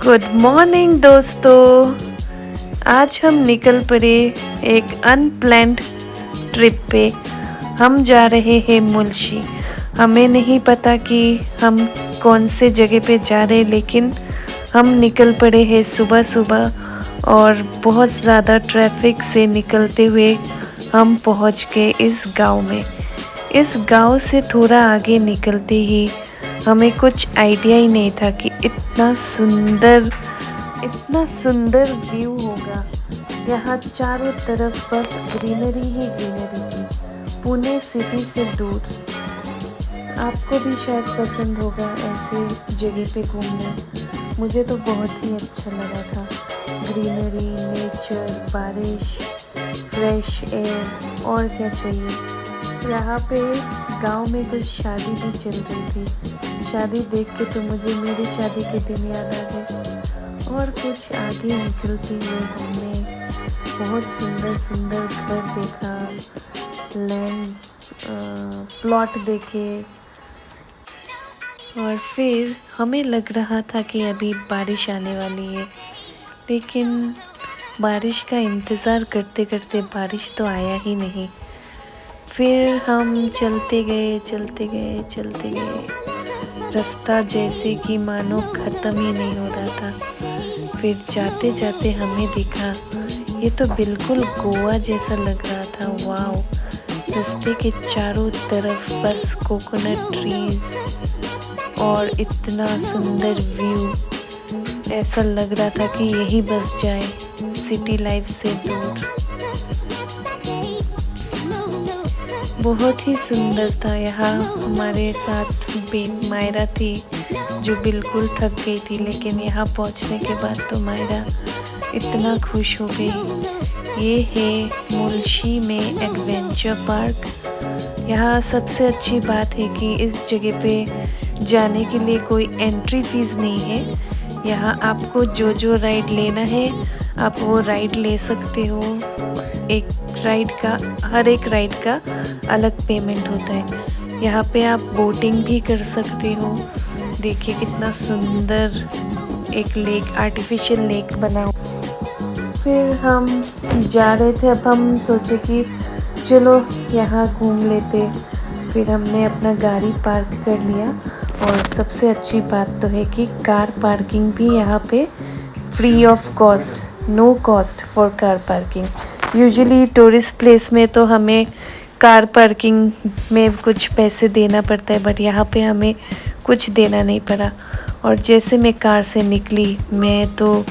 Good morning दोस्तों। आज हम निकल पड़े एक अनप्लैन्ड ट्रिप पे। हम जा रहे हैं मुल्शी। हमें नहीं पता कि हम कौन से जगह पे जा रहे हैं, लेकिन हम निकल पड़े हैं सुबह सुबह और बहुत ज़्यादा ट्रैफिक से निकलते हुए हम पहुंच गए इस गांव में। इस गांव से थोड़ा आगे निकलते ही हमें कुछ आइडिया ही नहीं था कि इतना सुंदर व्यू होगा। यहाँ चारों तरफ बस ग्रीनरी ही ग्रीनरी थी, पुणे सिटी से दूर। आपको भी शायद पसंद होगा ऐसे जगह पे घूमना। मुझे तो बहुत ही अच्छा लगा था। ग्रीनरी, नेचर, बारिश, फ्रेश एयर, और क्या चाहिए। यहाँ पे गांव में कुछ शादी भी चल रही थी। शादी देख के तो मुझे मेरी शादी के दिन याद आ गए। और कुछ आगे निकलते हुए हमने बहुत सुंदर सुंदर घर देखा, लैंड प्लॉट देखे, और फिर हमें लग रहा था कि अभी बारिश आने वाली है, लेकिन बारिश का इंतज़ार करते करते बारिश तो आया ही नहीं। फिर हम चलते गए, रास्ता जैसे कि मानो ख़त्म ही नहीं हो रहा था। फिर जाते जाते हमें दिखा, ये तो बिल्कुल गोवा जैसा लग रहा था। वाओ! रास्ते के चारों तरफ बस कोकोनट ट्रीज़ और इतना सुंदर व्यू। ऐसा लग रहा था कि यही बस जाए सिटी लाइफ से दूर। बहुत ही सुंदर था। यहाँ हमारे साथ मायरा थी जो बिल्कुल थक गई थी, लेकिन यहाँ पहुँचने के बाद तो मायरा इतना खुश हो गई। ये है मुल्शी में एडवेंचर पार्क। यहाँ सबसे अच्छी बात है कि इस जगह पे जाने के लिए कोई एंट्री फीस नहीं है। यहाँ आपको जो राइड लेना है आप वो राइड ले सकते हो। हर एक राइड का अलग पेमेंट होता है। यहाँ पे आप बोटिंग भी कर सकते हो। देखिए कितना सुंदर एक लेक, आर्टिफिशियल लेक बना हुआ। फिर हम जा रहे थे, अब हम सोचे कि चलो यहाँ घूम लेते। फिर हमने अपना गाड़ी पार्क कर लिया, और सबसे अच्छी बात तो है कि कार पार्किंग भी यहाँ पे free of cost, no cost for car parking. Usually tourist place में तो हमें कार पार्किंग में कुछ पैसे देना पड़ता है, बट यहाँ पे हमें कुछ देना नहीं पड़ा। और जैसे मैं कार से निकली, मैं तो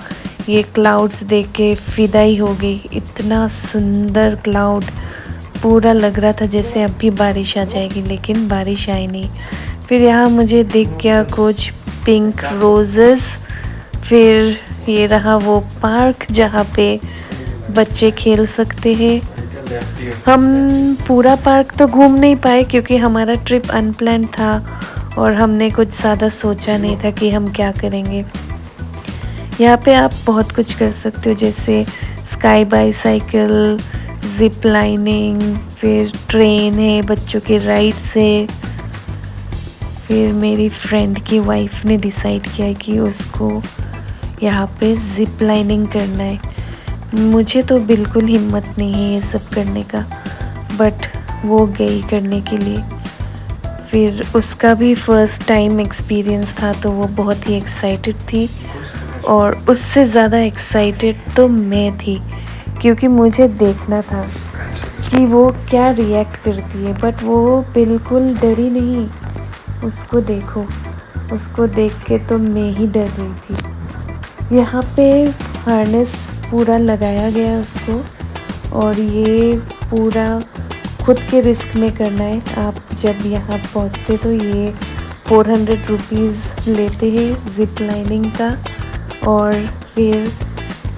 ये क्लाउड्स देख के फिदा ही हो गई। इतना सुंदर क्लाउड, पूरा लग रहा था जैसे अब भी बारिश आ जाएगी, लेकिन बारिश आई नहीं। फिर यहाँ मुझे दिख गया कुछ पिंक रोजेस। फिर ये रहा वो पार्क जहाँ पे बच्चे खेल सकते हैं। हम पूरा पार्क तो घूम नहीं पाए क्योंकि हमारा ट्रिप अनप्लान्ड था और हमने कुछ ज़्यादा सोचा नहीं था कि हम क्या करेंगे। यहाँ पे आप बहुत कुछ कर सकते हो, जैसे स्काई बाईसाइकिल, जिप लाइनिंग, फिर ट्रेन है, बच्चों के राइड्स है। फिर मेरी फ्रेंड की वाइफ ने डिसाइड किया कि उसको यहाँ पे जिप लाइनिंग करना है। मुझे तो बिल्कुल हिम्मत नहीं है ये सब करने का, बट वो गई करने के लिए। फिर उसका भी फर्स्ट टाइम एक्सपीरियंस था, तो वो बहुत ही एक्साइटेड थी, और उससे ज़्यादा एक्साइटेड तो मैं थी क्योंकि मुझे देखना था कि वो क्या रिएक्ट करती है। बट वो बिल्कुल डरी नहीं। उसको देखो, उसको देख के तो मैं ही डर रही थी। यहाँ पे हार्नेस पूरा लगाया गया उसको, और ये पूरा खुद के रिस्क में करना है। आप जब यहाँ पहुँचते तो ये 400 रुपीज़ लेते हैं जिप लाइनिंग का। और फिर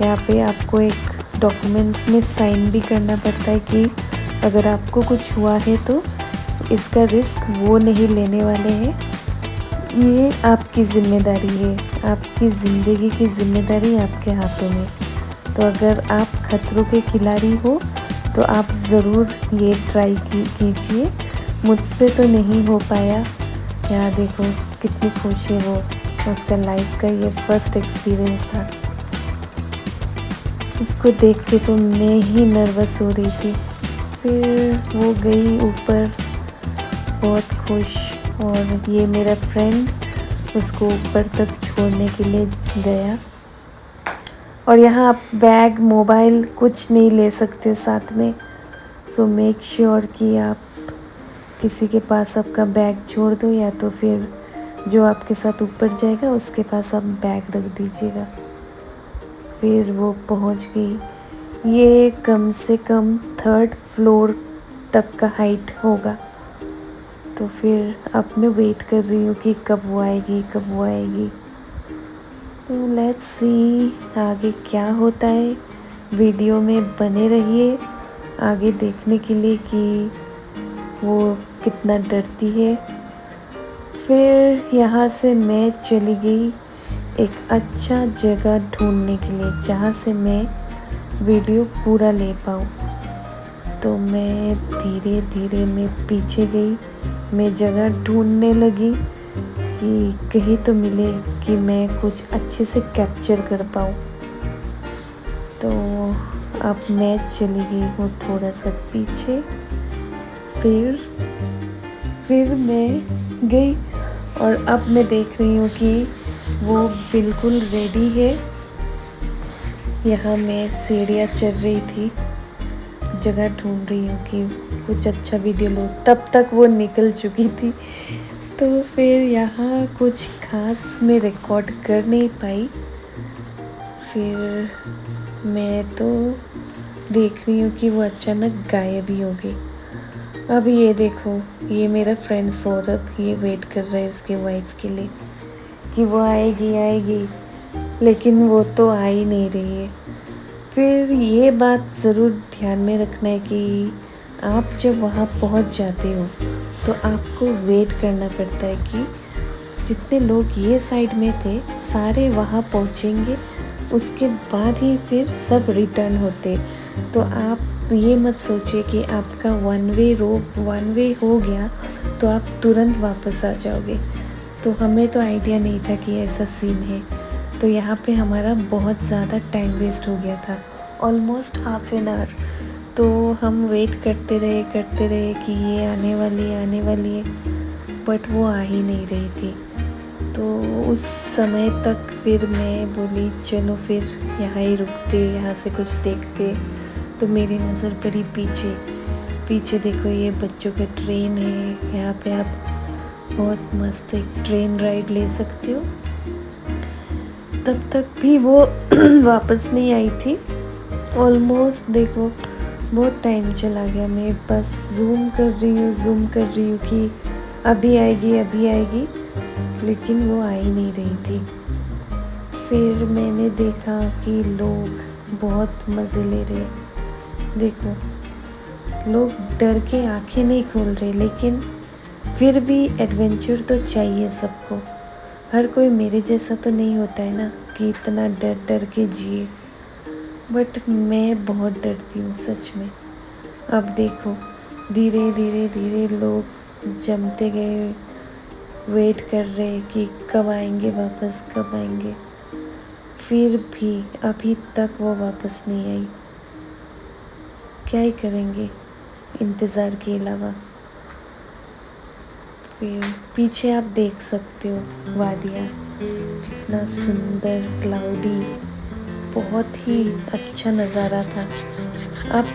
यहाँ पे आपको एक डॉक्यूमेंट्स में साइन भी करना पड़ता है कि अगर आपको कुछ हुआ है तो इसका रिस्क वो नहीं लेने वाले हैं। ये आपकी ज़िम्मेदारी है, आपकी ज़िंदगी की ज़िम्मेदारी आपके हाथों में। तो अगर आप खतरों के खिलाड़ी हो तो आप ज़रूर ये ट्राई कीजिए। मुझसे तो नहीं हो पाया। यहाँ देखो कितनी खुश है वो। उसका लाइफ का ये फर्स्ट एक्सपीरियंस था। उसको देख के तो मैं ही नर्वस हो रही थी। फिर वो गई ऊपर बहुत खुश, और ये मेरा फ्रेंड उसको ऊपर तक छोड़ने के लिए गया। और यहाँ आप बैग, मोबाइल कुछ नहीं ले सकते साथ में। सो मेक श्योर कि आप किसी के पास आपका बैग छोड़ दो, या तो फिर जो आपके साथ ऊपर जाएगा उसके पास आप बैग रख दीजिएगा। फिर वो पहुँच गई। ये कम से कम 3rd फ्लोर तक का हाइट होगा। तो फिर अब मैं वेट कर रही हूँ कि कब वो आएगी। तो लेट्स सी आगे क्या होता है। वीडियो में बने रहिए आगे देखने के लिए कि वो कितना डरती है। फिर यहाँ से मैं चली गई एक अच्छा जगह ढूंढने के लिए जहाँ से मैं वीडियो पूरा ले पाऊँ। तो मैं धीरे धीरे मैं पीछे गई, मैं जगह ढूंढने लगी कि कहीं तो मिले कि मैं कुछ अच्छे से कैप्चर कर पाऊँ। तो अब मैं चली गई हूँ थोड़ा सा पीछे। फिर मैं गई और अब मैं देख रही हूँ कि वो बिल्कुल रेडी है। यहाँ मैं सीढ़ियाँ चढ़ रही थी, जगह ढूंढ रही हूँ कि कुछ अच्छा वीडियो लो। तब तक वो निकल चुकी थी। तो फिर यहाँ कुछ खास मैं रिकॉर्ड कर नहीं पाई। फिर मैं तो देख रही हूँ कि वो अचानक गायब ही हो गई। अब ये देखो, ये मेरा फ्रेंड सौरभ, ये वेट कर रहा है उसके वाइफ के लिए कि वो आएगी, लेकिन वो तो आ ही नहीं रही है। फिर ये बात ज़रूर ध्यान में रखना है कि आप जब वहाँ पहुँच जाते हो तो आपको वेट करना पड़ता है कि जितने लोग ये साइड में थे सारे वहाँ पहुँचेंगे, उसके बाद ही फिर सब रिटर्न होते। तो आप ये मत सोचिए कि आपका वन वे हो गया तो आप तुरंत वापस आ जाओगे। तो हमें तो आइडिया नहीं था कि ऐसा सीन है। तो यहाँ पे हमारा बहुत ज़्यादा टाइम वेस्ट हो गया था, ऑलमोस्ट ½ एन आवर। तो हम वेट करते रहे कि ये आने वाली है, बट वो आ ही नहीं रही थी। तो उस समय तक फिर मैं बोली चलो फिर यहाँ ही रुकते, यहाँ से कुछ देखते। तो मेरी नज़र पड़ी पीछे देखो, ये बच्चों का ट्रेन है। यहाँ पे आप बहुत मस्त एक ट्रेन राइड ले सकते हो। तब तक भी वो वापस नहीं आई थी। ऑलमोस्ट देखो बहुत टाइम चला गया। मैं बस जूम कर रही हूँ कि अभी आएगी, लेकिन वो आ ही नहीं रही थी। फिर मैंने देखा कि लोग बहुत मज़े ले रहे। देखो, लोग डर के आंखें नहीं खोल रहे, लेकिन फिर भी एडवेंचर तो चाहिए सबको। हर कोई मेरे जैसा तो नहीं होता है ना कि इतना डर के जिए, बट मैं बहुत डरती हूँ सच में। अब देखो धीरे लोग जमते गए, वेट कर रहे कि कब आएंगे वापस, कब आएंगे। फिर भी अभी तक वो वापस नहीं आई। क्या ही करेंगे इंतज़ार के अलावा। फिर पीछे आप देख सकते हो वादियाँ, कितना सुंदर क्लाउडी, बहुत ही अच्छा नज़ारा था। अब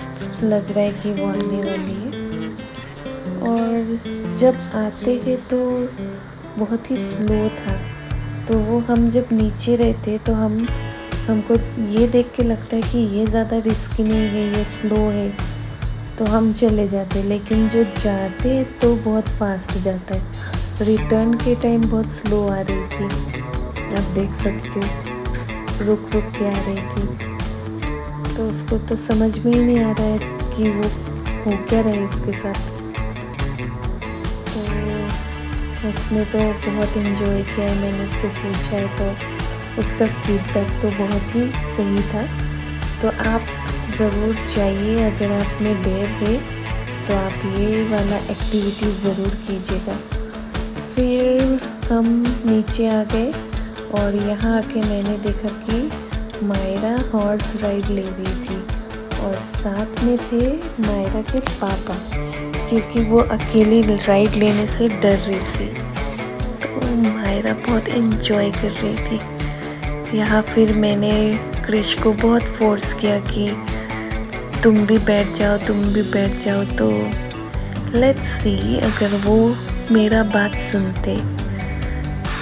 लग रहा है कि वो आने वाली है। और जब आते हैं तो बहुत ही स्लो था। तो वो हम जब नीचे रहते तो हमको ये देख के लगता है कि ये ज़्यादा रिस्की नहीं है, ये स्लो है, तो हम चले जाते। लेकिन जो जाते तो बहुत फास्ट जाता है। रिटर्न के टाइम बहुत स्लो आ रही थी, आप देख सकते हो, रुक के आ रही थी। तो उसको तो समझ में ही नहीं आ रहा है कि वो हो क्या रहा है उसके साथ। तो उसने तो बहुत एंजॉय किया। मैंने उसको पूछा है तो उसका फीडबैक तो बहुत ही सही था। तो आप ज़रूर जाइए, अगर आप में देर है तो आप ये वाला एक्टिविटी ज़रूर कीजिएगा। फिर हम नीचे आ गए और यहाँ आके मैंने देखा कि मायरा हॉर्स राइड ले रही थी और साथ में थे मायरा के पापा, क्योंकि वो अकेली राइड लेने से डर रही थी। तो मायरा बहुत एंजॉय कर रही थी। यहाँ फिर मैंने क्रिश को बहुत फोर्स किया कि तुम भी बैठ जाओ, तुम भी बैठ जाओ। तो लेट्स सी अगर वो मेरा बात सुनते।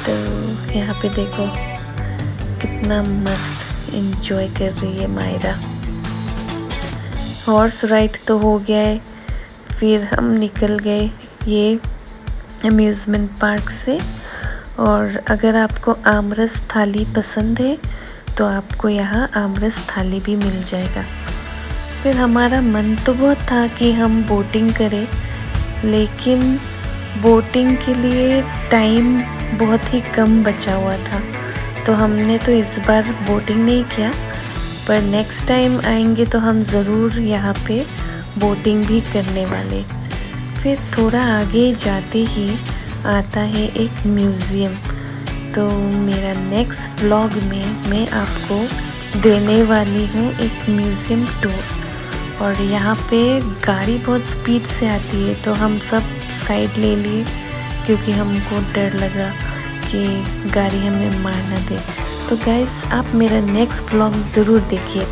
तो यहाँ पे देखो कितना मस्त एंजॉय कर रही है मायरा। हॉर्स राइड तो हो गया है, फिर हम निकल गए ये अम्यूज़मेंट पार्क से। और अगर आपको आमरस थाली पसंद है तो आपको यहाँ आमरस थाली भी मिल जाएगा। फिर हमारा मन तो बहुत था कि हम बोटिंग करें, लेकिन बोटिंग के लिए टाइम बहुत ही कम बचा हुआ था, तो हमने तो इस बार बोटिंग नहीं किया। पर नेक्स्ट टाइम आएंगे तो हम ज़रूर यहाँ पे बोटिंग भी करने वाले। फिर थोड़ा आगे जाते ही आता है एक म्यूज़ियम। तो मेरा नेक्स्ट व्लॉग में मैं आपको देने वाली हूँ एक म्यूज़ियम टूर। और यहाँ पे गाड़ी बहुत स्पीड से आती है, तो हम सब साइड ले लिए क्योंकि हमको डर लगा कि गाड़ी हमें मार ना दे। तो गाइस आप मेरा नेक्स्ट व्लॉग ज़रूर देखिए।